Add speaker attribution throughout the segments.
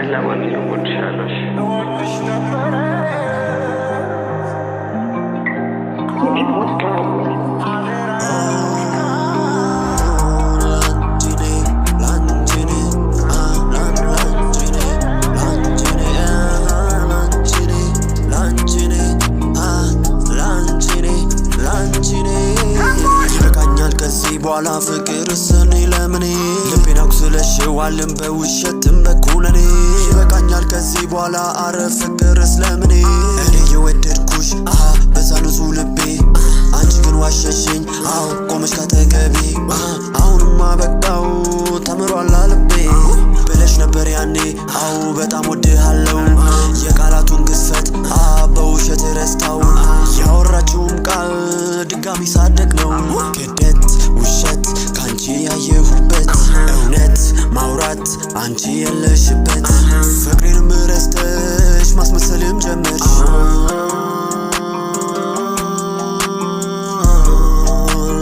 Speaker 1: ለማንኛውም ወድሻለሽ።
Speaker 2: በኋላ ፍቅር ሰኔ ለምኔ ልቤን አቁስለሽዋልን በውሸትም በኩነኔ ይበቃኛል ከዚህ በኋላ አረ ፍቅር ስለምኔ እኔ የወደድኩሽ በዛ ንጹህ ልቤ አንቺ ግን ዋሸሽኝ ቆመሽ ካጠገቤ አሁንማ በቃው ተምሯል ልቤ ብለሽ ነበር ያኔ በጣም ወድሃለው የቃላቱን ግዝፈት በውሸት ረስታው ያወራችውም ቃል ድጋሚ ሳደቅ ነው ክደት ውሸት ካንቺ ያየሁበት እውነት ማውራት አንቺ የለሽበት ፍቅሬንም ረስተሽ ማስመሰልም ጀመርሽ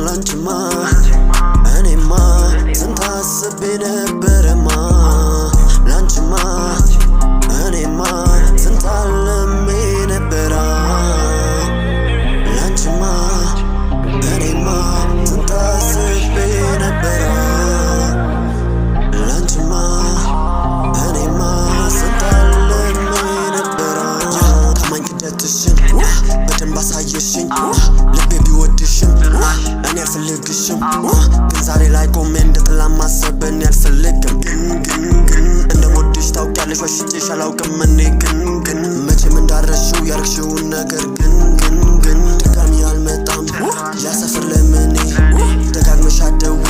Speaker 2: ላንቺማ እኔማ ስንት አስቤ ነበረማ ላንቺማ እኔማ ስንት አልሜ ነበራ ላንቺማ እኔማ ስንት አስቤ ነበራ ላንቺማ እኔማ ስንት አልሜ ነበራ ታማኝ ክደትሽን በደንብ አሳየሽኝ ልቤ ቢወድሽም እኔ አልፈልግሽም ግን ዛሬ ላይ ቆሜ እንደ ጥላ ማሰብን ያልፈልግም ግን እንደምወድሽ ታውቂያለሽ ወሽቼሽ አላውቅም እኔ ግን መቼም እንዳረሽው ያርግሽውን ነገር ግን ድጋሚ አልመጣም ያሰፍር ለምኔ ደጋግመሽ አትደውይ